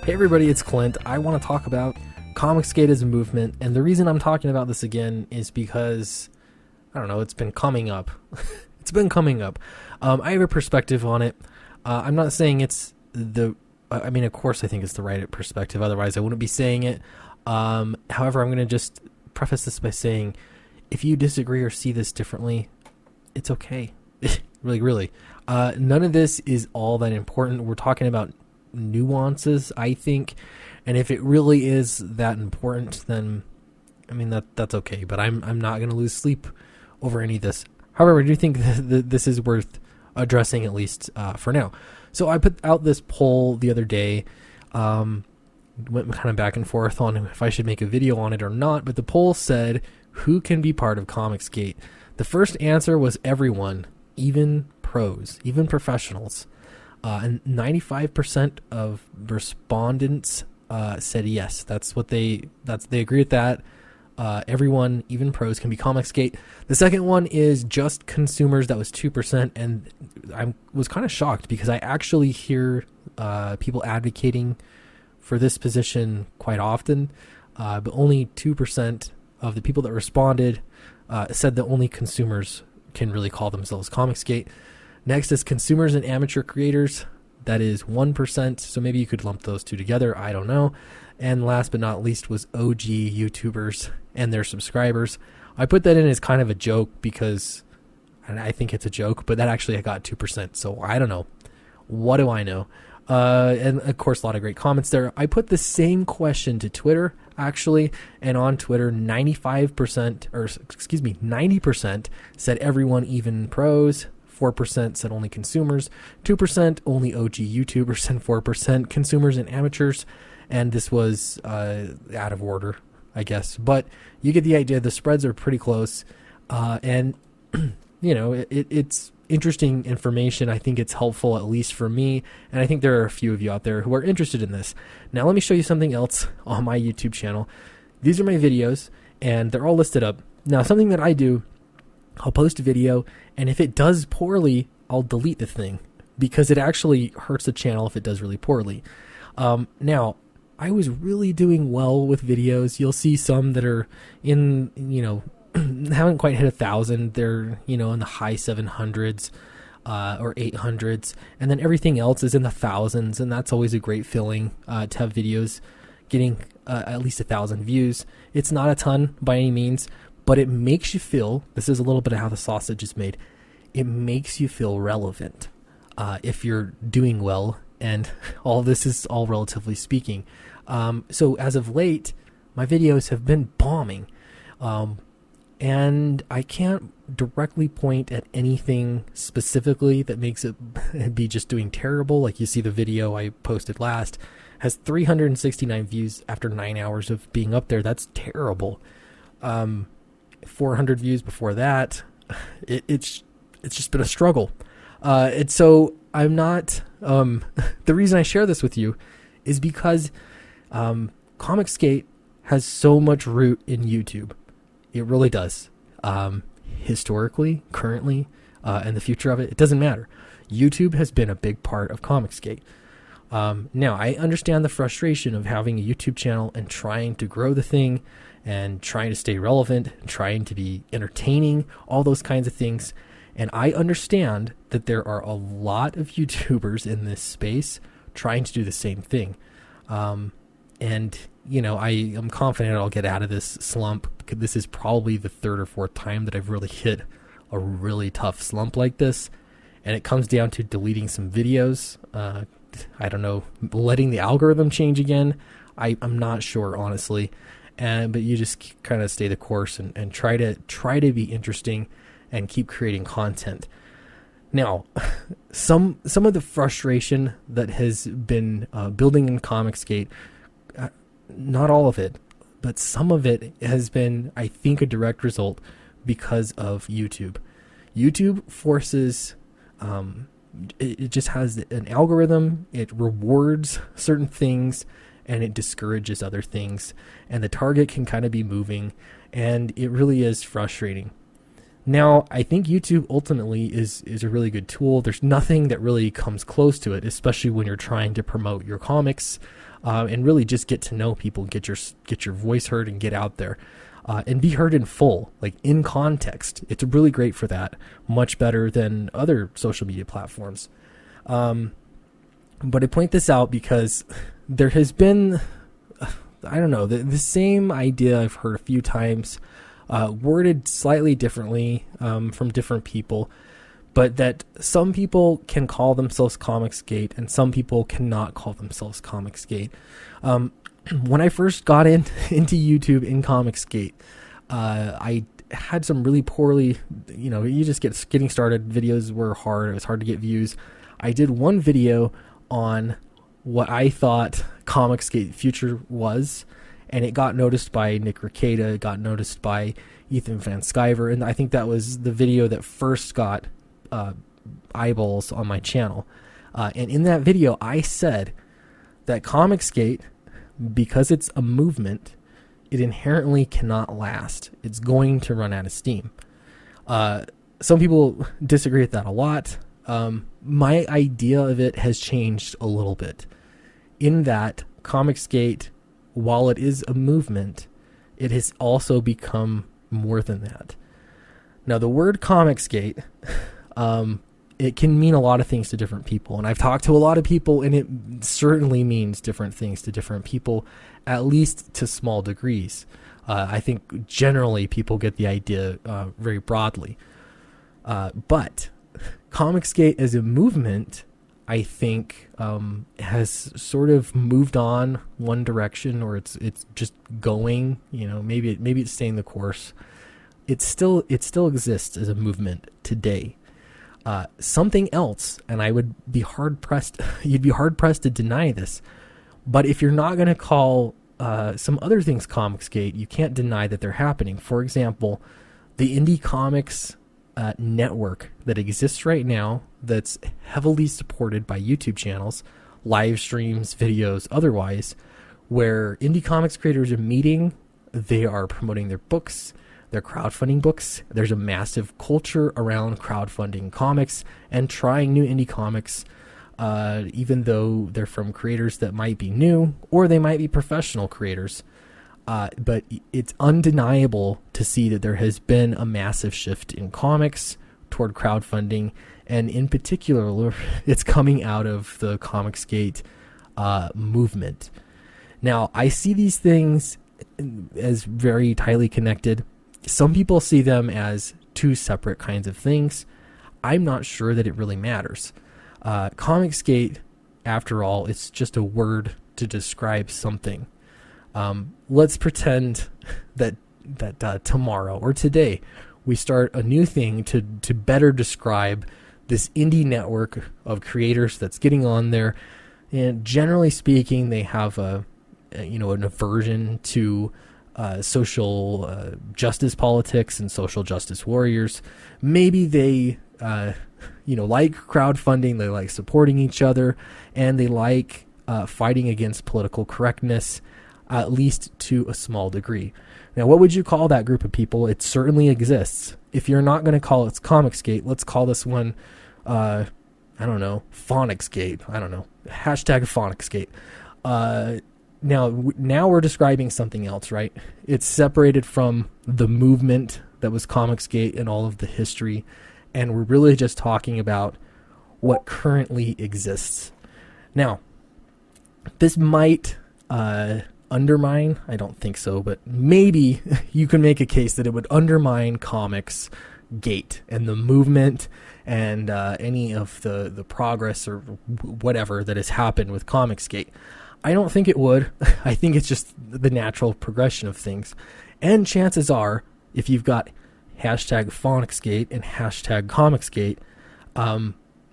Hey everybody, it's Clint. I want to talk about ComicsGate as a movement, and the reason I'm talking about this again is because, I don't know, it's been coming up. It's been coming up. I have a perspective on it. I'm not saying it's I mean, of course I think it's the right perspective, otherwise I wouldn't be saying it. However, I'm going to just preface this by saying, if you disagree or see this differently, it's okay. Really. None of this is all that important. We're talking about nuances, I think, and if it really is that important, then I mean that's okay. But I'm not going to lose sleep over any of this. However, I do think that this is worth addressing, at least for now. So I put out this poll the other day. Went kind of back and forth on if I should make a video on it or not, but the poll said, who can be part of ComicsGate? The first answer was everyone, even pros, even professionals. And 95% of respondents said yes. They agree with that. Everyone, even pros, can be ComicsGate. The second one is just consumers. That was 2%, and I was kind of shocked because I actually hear people advocating for this position quite often, but only 2% of the people that responded said that only consumers can really call themselves ComicsGate. Next is consumers and amateur creators. That is 1%, so maybe you could lump those two together. I don't know. And last but not least was OG YouTubers and their subscribers. I put that in as kind of a joke because I think it's a joke, but that actually I got 2%, so I don't know. What do I know? And of course, a lot of great comments there. I put the same question to Twitter, actually, and on Twitter, 90% said everyone, even pros. 4% said only consumers, 2% only OG YouTubers, and 4% consumers and amateurs. And this was out of order, I guess. But you get the idea. The spreads are pretty close. And, you know, it's interesting information. I think it's helpful, at least for me. And I think there are a few of you out there who are interested in this. Now, let me show you something else on my YouTube channel. These are my videos, and they're all listed up. Now, something that I do, I'll post a video, and if it does poorly, I'll delete the thing because it actually hurts the channel if it does really poorly. Now, I was really doing well with videos. You'll see some that are in, haven't quite hit 1,000. They're, in the high 700s or 800s. And then everything else is in the thousands, and that's always a great feeling to have videos getting at least 1,000 views. It's not a ton by any means, but it makes you feel, this is a little bit of how the sausage is made, it makes you feel relevant if you're doing well, and all this is all relatively speaking. So as of late, my videos have been bombing, and I can't directly point at anything specifically that makes it be just doing terrible. Like you see the video I posted last has 369 views after 9 hours of being up there. That's terrible. 400 views before that. It's just been a struggle. And so I'm not, the reason I share this with you is because ComicsGate has so much root in YouTube. It really does. Historically, currently, and the future of it, it doesn't matter. YouTube has been a big part of ComicsGate. Now, I understand the frustration of having a YouTube channel and trying to grow the thing and trying to stay relevant, trying to be entertaining, all those kinds of things. And I understand that there are a lot of YouTubers in this space trying to do the same thing. And, I am confident I'll get out of this slump. This is probably the third or fourth time that I've really hit a really tough slump like this. And it comes down to deleting some videos. I don't know, letting the algorithm change again. I'm not sure, honestly. But you just kind of stay the course and try to be interesting and keep creating content. Now, some of the frustration that has been building in ComicsGate, not all of it, but some of it has been, I think, a direct result because of YouTube. YouTube forces, it just has an algorithm. It rewards certain things and it discourages other things, and the target can kind of be moving, and it really is frustrating. Now, I think YouTube ultimately is a really good tool. There's nothing that really comes close to it, especially when you're trying to promote your comics. and really just get to know people, get your voice heard, and get out there. And be heard in full, like in context. It's really great for that. Much better than other social media platforms. But I point this out because there has been, I don't know, the same idea I've heard a few times, worded slightly differently from different people, but that some people can call themselves ComicsGate and some people cannot call themselves ComicsGate. When I first got into YouTube in ComicsGate, I had some really poorly, you just getting started. Videos were hard. It was hard to get views. I did one video on what I thought ComicsGate future was, and it got noticed by Nick Rekieta, it got noticed by Ethan Van Sciver, and I think that was the video that first got eyeballs on my channel. And in that video, I said that ComicsGate, because it's a movement, it inherently cannot last. It's going to run out of steam. Some people disagree with that a lot. My idea of it has changed a little bit, in that ComicsGate, while it is a movement, it has also become more than that. Now, the word ComicsGate, it can mean a lot of things to different people, and I've talked to a lot of people, and it certainly means different things to different people, at least to small degrees. I think generally people get the idea very broadly. But ComicsGate as a movement, I think, has sort of moved on one direction, or it's just going. Maybe it's staying the course. It still exists as a movement today. Something else, and I would be hard pressed. You'd be hard pressed to deny this. But if you're not going to call some other things ComicsGate, you can't deny that they're happening. For example, the indie comics network that exists right now, that's heavily supported by YouTube channels, live streams, videos, otherwise, where indie comics creators are meeting, they are promoting their books, their crowdfunding books. There's a massive culture around crowdfunding comics and trying new indie comics, even though they're from creators that might be new or they might be professional creators. But it's undeniable to see that there has been a massive shift in comics toward crowdfunding, and in particular, it's coming out of the ComicsGate movement. Now, I see these things as very tightly connected. Some people see them as two separate kinds of things. I'm not sure that it really matters. ComicsGate, after all, it's just a word to describe something. Let's pretend that tomorrow or today we start a new thing to better describe this indie network of creators that's getting on there. And generally speaking, they have an aversion to social justice politics and social justice warriors. Maybe they like crowdfunding, they like supporting each other, and they like fighting against political correctness, at least to a small degree. Now, what would you call that group of people? It certainly exists. If you're not going to call it ComicsGate, let's call this one, PhonicsGate. #PhonicsGate. Now we're describing something else, right? It's separated from the movement that was ComicsGate and all of the history, and we're really just talking about what currently exists. Now, this might undermine, I don't think so, but maybe you can make a case that it would undermine ComicsGate and the movement and any of the progress or whatever that has happened with ComicsGate. I don't think it would. I think it's just the natural progression of things. And chances are, if you've got #PhonicsGate and #ComicsGate,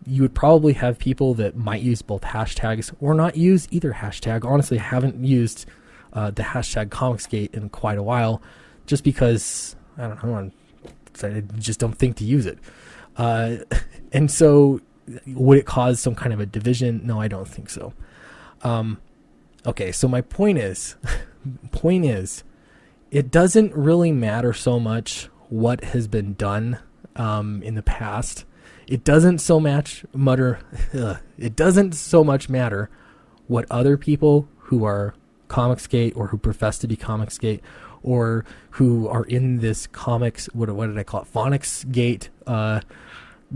you would probably have people that might use both hashtags or not use either hashtag. Honestly, I haven't used the #ComicsGate in quite a while, just because I just don't think to use it. And so, would it cause some kind of a division? No, I don't think so. Okay, so my point is, it doesn't really matter so much what has been done in the past. It doesn't so much matter what other people who are ComicsGate or who profess to be ComicsGate or who are in this comics, what did I call it? PhonicsGate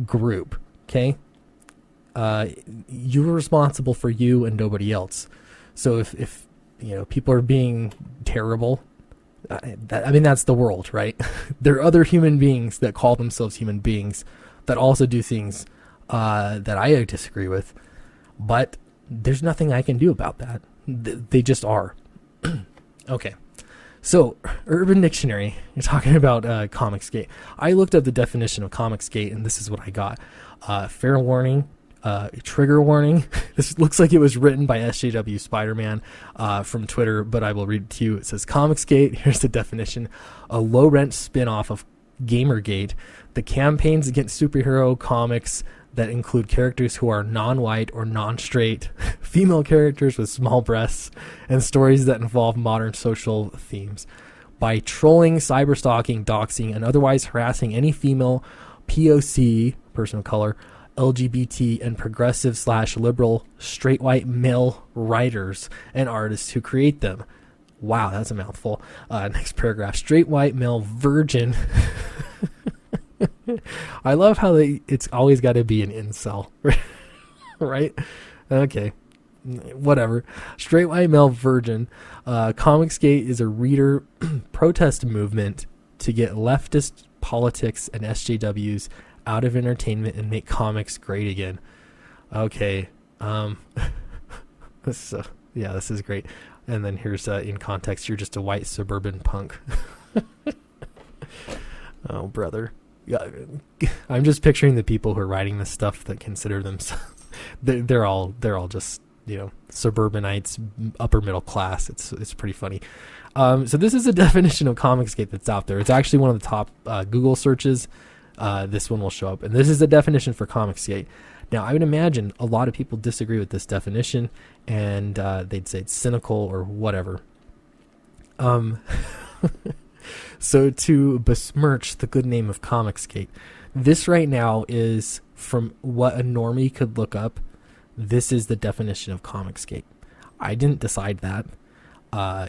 group, okay? You're responsible for you and nobody else. So if people are being terrible, that's the world, right? There are other human beings that call themselves human beings that also do things that I disagree with, but there's nothing I can do about that. They just are. Okay. So, Urban Dictionary, you're talking about ComicsGate. I looked up the definition of ComicsGate, and this is what I got. Fair warning, trigger warning. This looks like it was written by SJW Spider-Man from Twitter, but I will read it to you. It says, ComicsGate, here's the definition, a low-rent spin-off of Gamergate, the campaigns against superhero comics that include characters who are non-white or non-straight, female characters with small breasts, and stories that involve modern social themes. By trolling, cyberstalking, doxing, and otherwise harassing any female, POC, person of color, LGBT, and progressive/liberal straight white male writers and artists who create them. Wow, that's a mouthful. Next paragraph. Straight white male virgin. I love how it's always got to be an incel, right? Okay, whatever. Straight white male virgin. ComicsGate is a reader protest movement to get leftist politics and SJWs out of entertainment and make comics great again. Okay, this is great. And then here's in context, you're just a white suburban punk. Oh, brother. Yeah, I'm just picturing the people who are writing this stuff that consider themselves they're all just suburbanites, upper middle class. It's pretty funny. So this is a definition of ComicsGate that's out there. It's actually one of the top Google searches. This one will show up, and this is the definition for ComicsGate. Now, I would imagine a lot of people disagree with this definition, and they'd say it's cynical or whatever. So to besmirch the good name of ComicsGate, this right now is, from what a normie could look up, this is the definition of ComicsGate. I didn't decide that.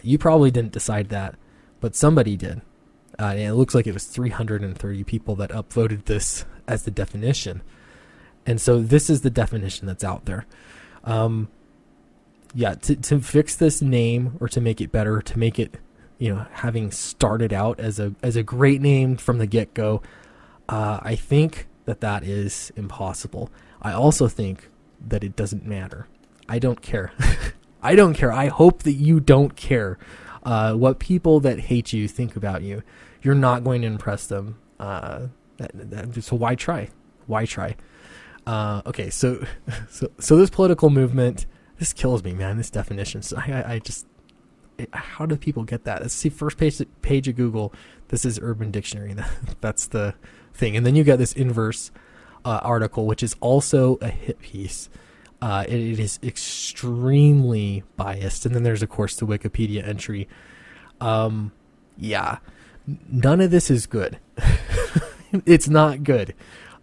You probably didn't decide that, but somebody did. And it looks like it was 330 people that upvoted this as the definition. And so this is the definition that's out there. To fix this name, or to make it better, to make it, having started out as a great name from the get-go, I think that is impossible. I also think that it doesn't matter. I don't care. I don't care. I hope that you don't care what people that hate you think about you. You're not going to impress them. So why try? Why try? Okay, so this political movement, this kills me, man. This definition. So how do people get that? Let's see, first page of Google. This is Urban Dictionary. That's the thing. And then you got this inverse article, which is also a hit piece. It is extremely biased. And then there's, of course, the Wikipedia entry. None of this is good. It's not good.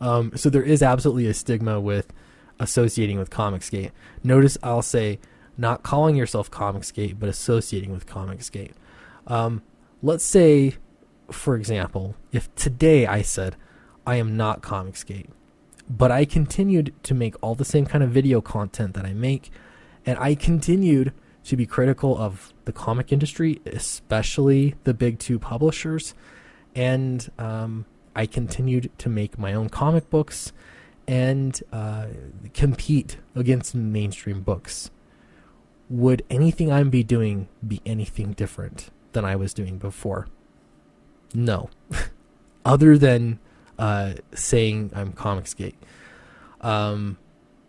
So there is absolutely a stigma with associating with ComicsGate. Notice I'll say not calling yourself ComicsGate, but associating with ComicsGate. Let's say, for example, if today I said I am not ComicsGate, but I continued to make all the same kind of video content that I make, and I continued to be critical of the comic industry, especially the big two publishers, and I continued to make my own comic books and compete against mainstream books. Would anything I'm doing be anything different than I was doing before? No. Other than saying I'm ComicsGate.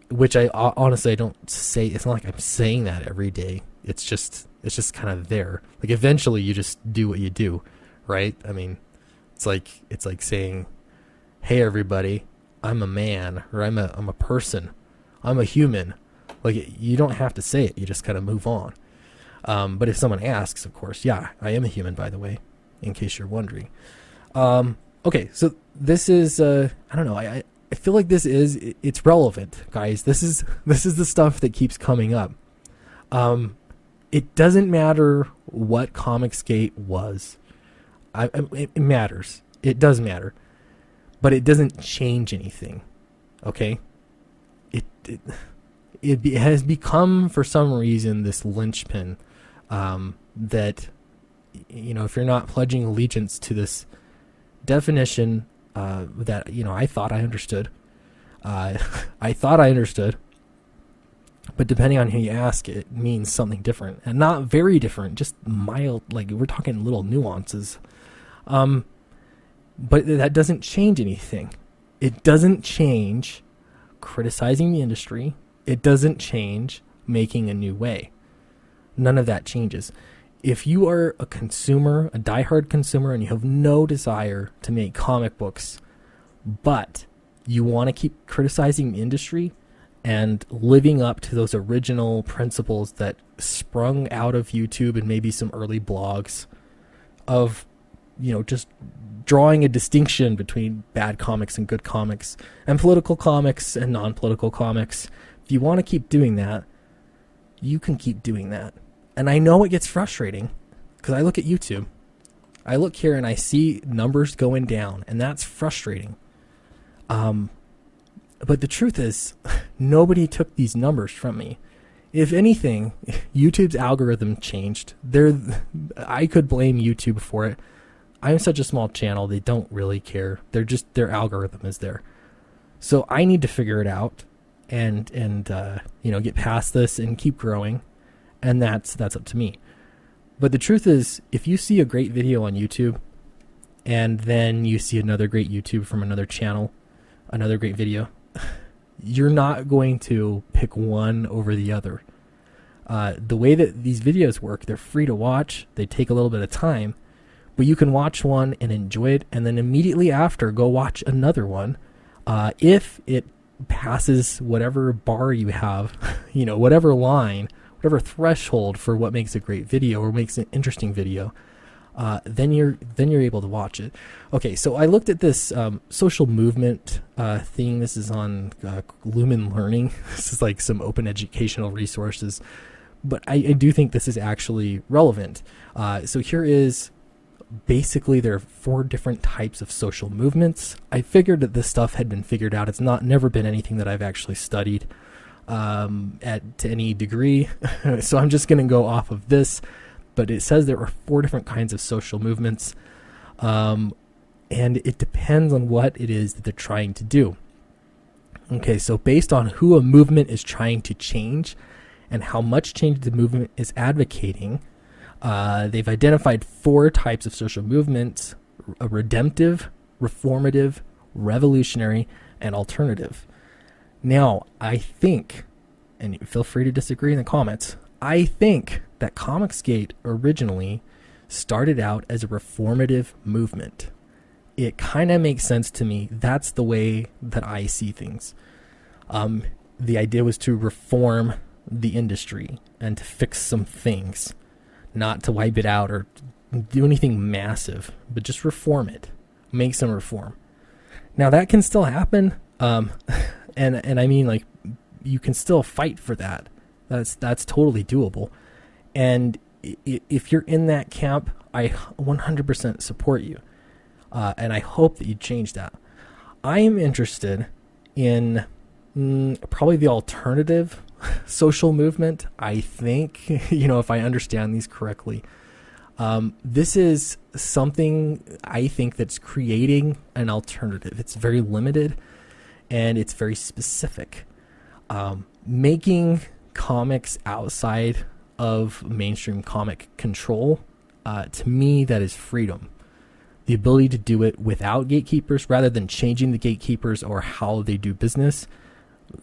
Which I honestly, I don't say, it's not like I'm saying that every day. It's just kind of there. Like, eventually you just do what you do, right? I mean, it's like saying, hey everybody, I'm a man, or I'm a person, I'm a human. Like, you don't have to say it, you just kind of move on. But if someone asks, of course, yeah, I am a human, by the way, in case you're wondering. Okay, so this is, I don't know, I feel like it's relevant, guys. This is the stuff that keeps coming up. It doesn't matter what ComicsGate was. It matters. It does matter. But it doesn't change anything. Okay? It has become, for some reason, this linchpin that, if you're not pledging allegiance to this definition that, I thought I understood. I thought I understood. But depending on who you ask, it means something different. And not very different, just mild, like we're talking little nuances. But that doesn't change anything. It doesn't change criticizing the industry. It doesn't change making a new way. None of that changes. If you are a consumer, a diehard consumer, and you have no desire to make comic books, but you want to keep criticizing the industry and living up to those original principles that sprung out of YouTube and maybe some early blogs of, just drawing a distinction between bad comics and good comics and political comics and non-political comics. If you want to keep doing that, you can keep doing that. And I know it gets frustrating because I look at YouTube. I look here and I see numbers going down, and that's frustrating. But the truth is, nobody took these numbers from me. If anything, YouTube's algorithm changed. I could blame YouTube for it. I'm such a small channel, they don't really care. Their algorithm is there. So I need to figure it out and get past this and keep growing. And that's up to me. But the truth is, if you see a great video on YouTube and then you see another great YouTube from another channel, another great video, you're not going to pick one over the other. The way that these videos work, they're free to watch. They take a little bit of time, but you can watch one and enjoy it, and then immediately after, go watch another one. If it passes whatever bar you have, whatever line, whatever threshold for what makes a great video or makes an interesting video, then you're able to watch it. Okay, so I looked at this social movement thing. This is on Lumen Learning. This is like some open educational resources, but I do think this is actually relevant. So here is basically there are 4 different types of social movements. I figured that this stuff had been figured out. It's never been anything that I've actually studied to any degree. So I'm just going to go off of this. But it says there are 4 different kinds of social movements, and it depends on what it is that they're trying to do. Okay, so based on who a movement is trying to change and how much change the movement is advocating, they've identified 4 types of social movements: a redemptive, reformative, revolutionary, and alternative. Now, I think, and feel free to disagree in the comments, I think that ComicsGate originally started out as a reformative movement. It kind of makes sense to me. That's the way that I see things. The idea was to reform the industry and to fix some things, not to wipe it out or do anything massive, but just reform it, make some reform. Now that can still happen. And I mean, like, you can still fight for that. That's totally doable. And if you're in that camp, I 100% support you. And I hope that you change that. I am interested in probably the alternative social movement. I think, if I understand these correctly, this is something I think that's creating an alternative. It's very limited and it's very specific. Making comics outside of mainstream comic control, to me, that is freedom. The ability to do it without gatekeepers, rather than changing the gatekeepers or how they do business,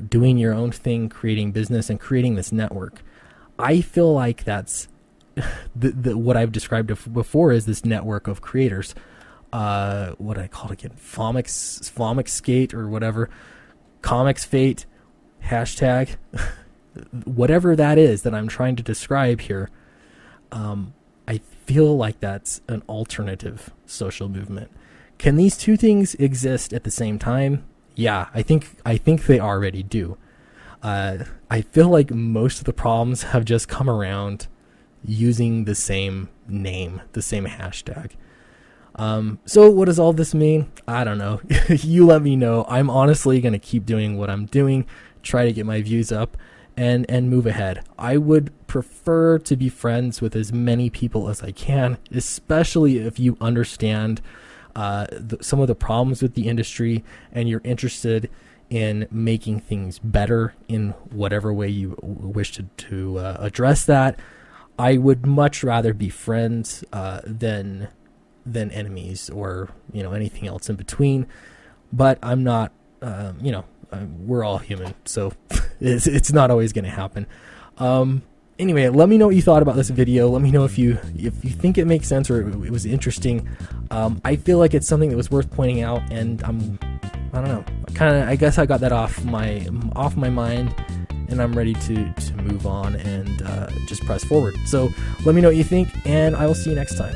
doing your own thing, creating business and creating this network. I feel like that's what I've described before is this network of creators. What I call it again, PhonicsGate or whatever, ComicsFate, hashtag, whatever that is that I'm trying to describe here. I feel like that's an alternative social movement. Can these two things exist at the same time? Yeah, I think they already do. I feel like most of the problems have just come around using the same name, the same hashtag. So what does all this mean? I don't know. You let me know. I'm honestly going to keep doing what I'm doing, try to get my views up, and move ahead. I would prefer to be friends with as many people as I can, especially if you understand some of the problems with the industry and you're interested in making things better in whatever way you wish to address that. I would much rather be friends than enemies, or anything else in between. But I'm not, we're all human, so it's not always going to happen. Anyway, let me know what you thought about this video. Let me know if you think it makes sense or it was interesting. I feel like it's something that was worth pointing out, and I don't know, I guess I got that off my mind, and I'm ready to move on and just press forward. So let me know what you think, and I will see you next time.